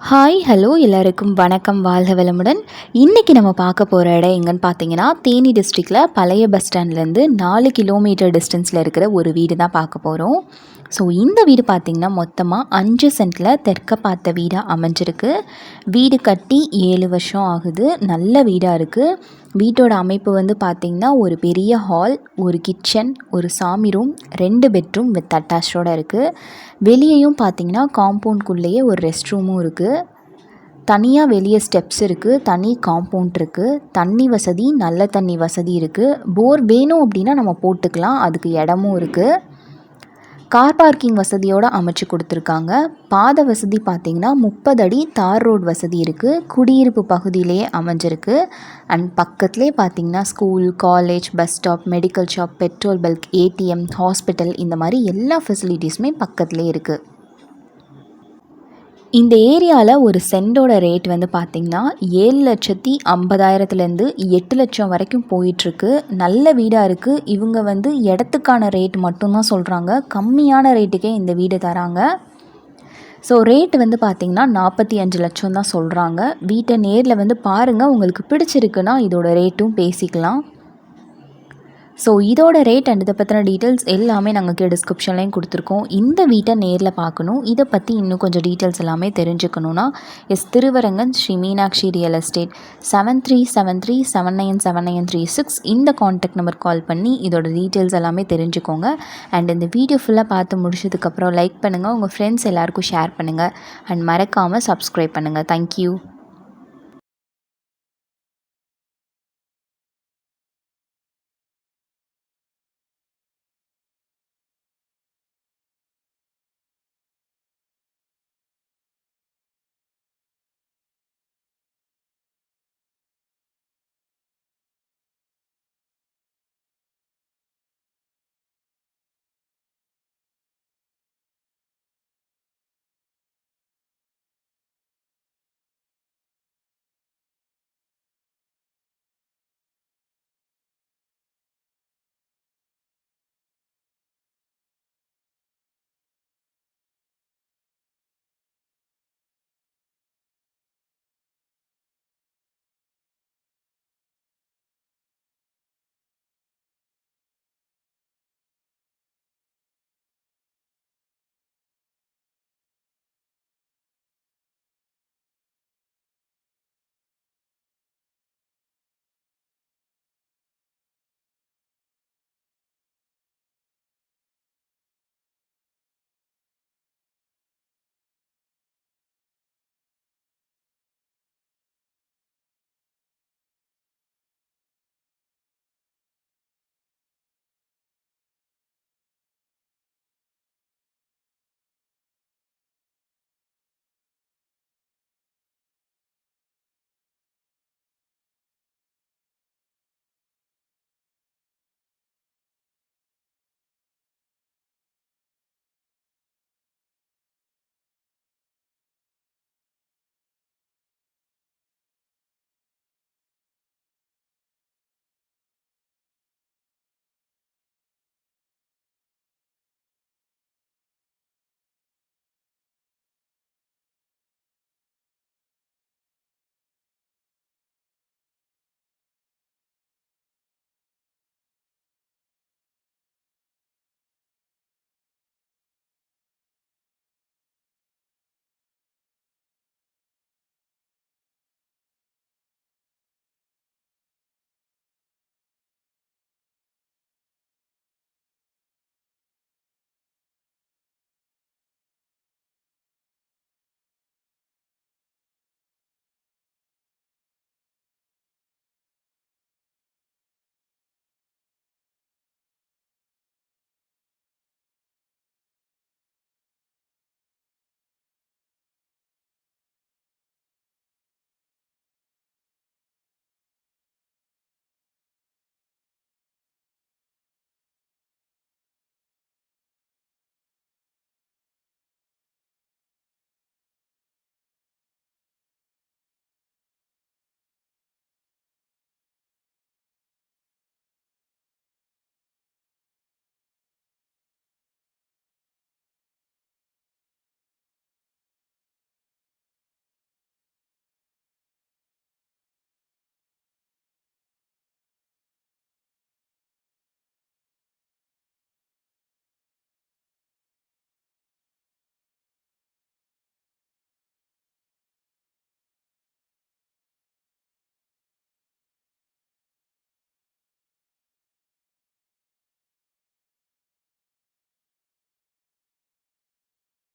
Hi hello எல்லாருக்கும் வணக்கம், வாழ்க வளமுடன். இன்றைக்கி நம்ம பார்க்க போகிற இடம் எங்கன்னு பார்த்தீங்கன்னா, தேனி டிஸ்ட்ரிக்டில் பழைய பஸ் ஸ்டாண்ட்லேருந்து 4 கிலோமீட்டர் டிஸ்டன்ஸில் இருக்கிற ஒரு வீடு தான் பார்க்க போகிறோம். ஸோ இந்த வீடு பார்த்திங்கன்னா மொத்தமாக 5 சென்ட்டில் தெற்க பார்த்த வீடாக அமைஞ்சிருக்கு. வீடு கட்டி 7 வருஷம் ஆகுது. நல்ல வீடாக இருக்குது. வீட்டோட அமைப்பு வந்து பார்த்திங்கன்னா ஒரு பெரிய ஹால், ஒரு கிச்சன், ஒரு சாமி ரூம், 2 பெட்ரூம் வித் அட்டாச்சோடு இருக்குது. வெளியேயும் பார்த்திங்கன்னா காம்பவுண்ட்குள்ளேயே ஒரு ரெஸ்ட் ரூமும் இருக்குது. தனியாக வெளியே ஸ்டெப்ஸ் இருக்குது. தனி காம்பவுண்ட் இருக்குது. தண்ணி வசதி, நல்ல தண்ணி வசதி இருக்குது. போர் வேணும் அப்படின்னா நம்ம போட்டுக்கலாம். அதுக்கு இடமும் இருக்குது. கார் பார்க்கிங் வசதியோடு அமைச்சு கொடுத்துருக்காங்க. பாதை வசதி பார்த்திங்கன்னா 30 அடி தார் ரோடு வசதி இருக்குது. குடியிருப்பு பகுதியிலேயே அமைஞ்சிருக்கு. அண்ட் பக்கத்துலேயே பார்த்திங்கன்னா school, college, bus stop, medical shop, petrol bulk, ATM, hospital இந்த மாதிரி எல்லா ஃபெசிலிட்டிஸுமே பக்கத்துலேயே இருக்குது. இந்த ஏரியாவில் ஒரு சென்டோட ரேட் வந்து பார்த்திங்கன்னா 7,50,000லேருந்து 8 லட்சம் வரைக்கும் போயிட்டுருக்கு. நல்ல வீடாக இருக்குது. இவங்க வந்து இடத்துக்கான ரேட் மட்டும்தான் சொல்கிறாங்க. கம்மியான ரேட்டுக்கே இந்த வீடு தராங்க. ஸோ ரேட்டு வந்து பார்த்திங்கன்னா 45 லட்சம் தான் சொல்கிறாங்க. வீட்டை நேரில் வந்து பாருங்கள். உங்களுக்கு பிடிச்சிருக்குன்னா இதோட ரேட்டும் பேசிக்கலாம். ஸோ இதோட ரேட் அண்ட் இதை பற்றின டீட்டெயில்ஸ் எல்லாமே நாங்கள் டிஸ்கிரிப்ஷன்லேயும் கொடுத்துருக்கோம். இந்த வீட்டை நேரில் பார்க்கணும், இதை பற்றி இன்னும் கொஞ்சம் டீட்டெயில்ஸ் எல்லாமே தெரிஞ்சுக்கணுன்னா திருவரங்கன் ஸ்ரீ மீனாட்சி ரியல் எஸ்டேட் 7373797936 இந்த கான்டாக்ட் நம்பர் கால் பண்ணி இதோட டீட்டெயில்ஸ் எல்லாமே தெரிஞ்சுக்கோங்க. அண்ட் இந்த வீடியோ ஃபுல்லாக பார்த்து முடிச்சதுக்கப்புறம் லைக் பண்ணுங்கள், உங்கள் ஃப்ரெண்ட்ஸ் எல்லாேருக்கும் ஷேர் பண்ணுங்கள். அண்ட் மறக்காமல் சப்ஸ்கிரைப் பண்ணுங்கள். தேங்க்யூ.